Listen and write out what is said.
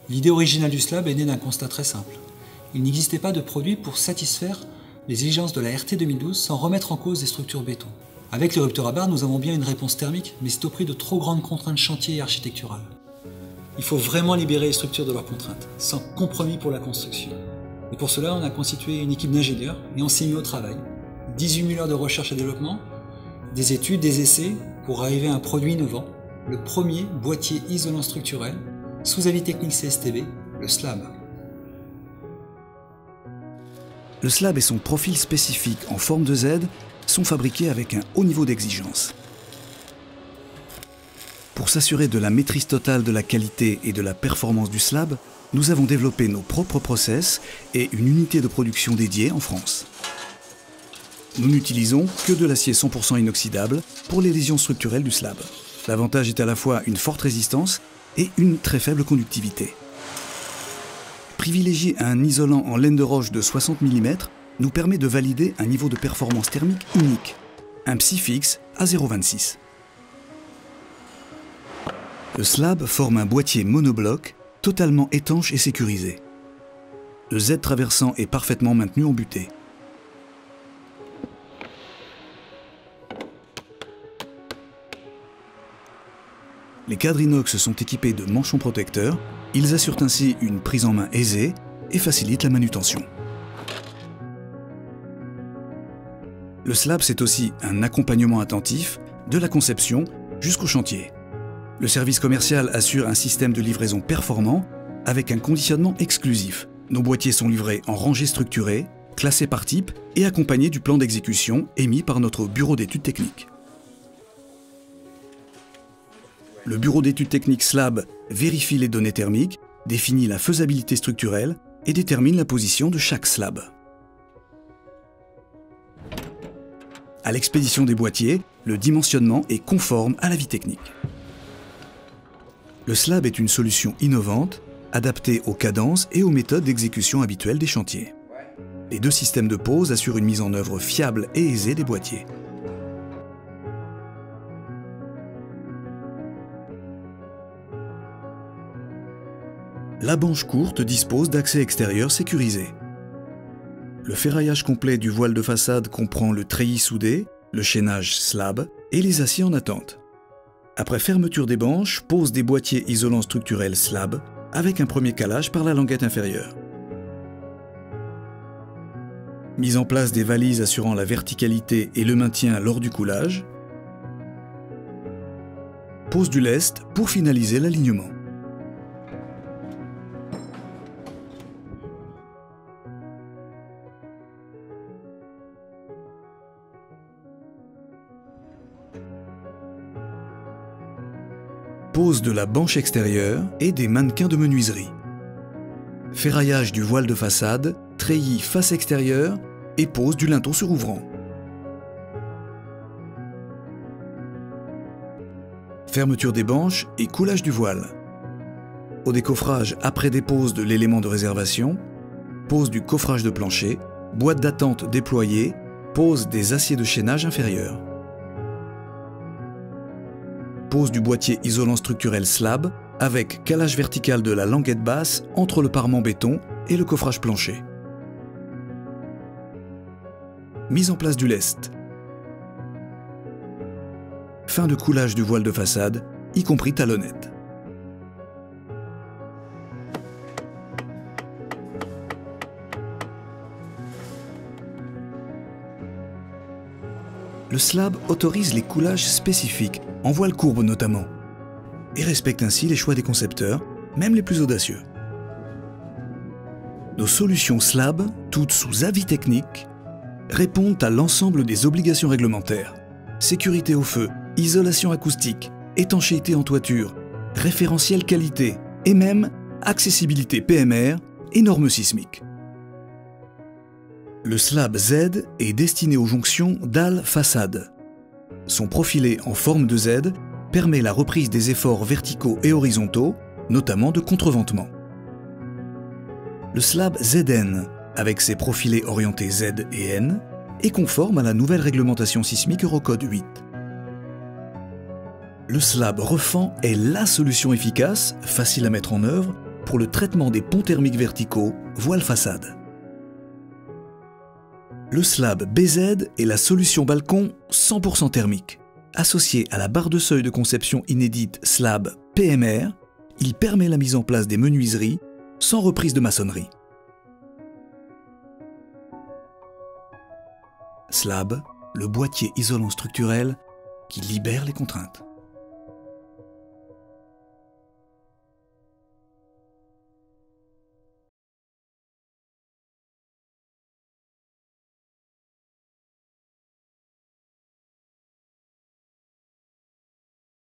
L'idée originale du slab est née d'un constat très simple. Il n'existait pas de produit pour satisfaire les exigences de la RT 2012 sans remettre en cause des structures béton. Avec l'érupteur à barre, nous avons bien une réponse thermique, mais c'est au prix de trop grandes contraintes chantier et architecturales. Il faut vraiment libérer les structures de leurs contraintes, sans compromis pour la construction. Et pour cela, on a constitué une équipe d'ingénieurs et on s'est mis au travail. 18 000 heures de recherche et développement, des études, des essais, pour arriver à un produit innovant, le premier boîtier isolant structurel, sous avis technique CSTB, le slab. Le slab et son profil spécifique en forme de Z sont fabriqués avec un haut niveau d'exigence. Pour s'assurer de la maîtrise totale de la qualité et de la performance du slab, nous avons développé nos propres process et une unité de production dédiée en France. Nous n'utilisons que de l'acier 100% inoxydable pour les lésions structurelles du slab. L'avantage est à la fois une forte résistance et une très faible conductivité. Privilégier un isolant en laine de roche de 60 mm nous permet de valider un niveau de performance thermique unique, un PSI fixe à 0,26. Le slab forme un boîtier monobloc totalement étanche et sécurisé. Le Z traversant est parfaitement maintenu en butée. Les cadres inox sont équipés de manchons protecteurs. Ils assurent ainsi une prise en main aisée et facilitent la manutention. Le slab, c'est aussi un accompagnement attentif de la conception jusqu'au chantier. Le service commercial assure un système de livraison performant avec un conditionnement exclusif. Nos boîtiers sont livrés en rangées structurées, classés par type et accompagnés du plan d'exécution émis par notre bureau d'études techniques. Le bureau d'études techniques slab vérifie les données thermiques, définit la faisabilité structurelle et détermine la position de chaque slab. À l'expédition des boîtiers, le dimensionnement est conforme à l'avis technique. Le slab est une solution innovante, adaptée aux cadences et aux méthodes d'exécution habituelles des chantiers. Les deux systèmes de pose assurent une mise en œuvre fiable et aisée des boîtiers. La banche courte dispose d'accès extérieur sécurisé. Le ferraillage complet du voile de façade comprend le treillis soudé, le chaînage slab et les aciers en attente. Après fermeture des banches, pose des boîtiers isolants structurels slab avec un premier calage par la languette inférieure. Mise en place des valises assurant la verticalité et le maintien lors du coulage. Pose du lest pour finaliser l'alignement. Pose de la banche extérieure et des mannequins de menuiserie. Ferraillage du voile de façade, treillis face extérieure et pose du linteau sur ouvrant. Fermeture des banches et coulage du voile. Au décoffrage après dépose de l'élément de réservation, pose du coffrage de plancher, boîte d'attente déployée, pose des aciers de chaînage inférieurs. Pose du boîtier isolant structurel slab avec calage vertical de la languette basse entre le parement béton et le coffrage plancher. Mise en place du lest. Fin de coulage du voile de façade, y compris talonnette. Le slab autorise les coulages spécifiques, en voile courbe notamment, et respecte ainsi les choix des concepteurs, même les plus audacieux. Nos solutions slab, toutes sous avis technique, répondent à l'ensemble des obligations réglementaires. Sécurité au feu, isolation acoustique, étanchéité en toiture, référentiel qualité et même accessibilité PMR et normes sismiques. Le slab Z est destiné aux jonctions dalles-façade. Son profilé en forme de Z permet la reprise des efforts verticaux et horizontaux, notamment de contreventement. Le slab ZN avec ses profilés orientés Z et N, est conforme à la nouvelle réglementation sismique Eurocode 8. Le slab refend est la solution efficace, facile à mettre en œuvre, pour le traitement des ponts thermiques verticaux, voile façade. Le slab BZ est la solution balcon 100% thermique. Associé à la barre de seuil de conception inédite slab PMR, il permet la mise en place des menuiseries sans reprise de maçonnerie. Slab, le boîtier isolant structurel qui libère les contraintes.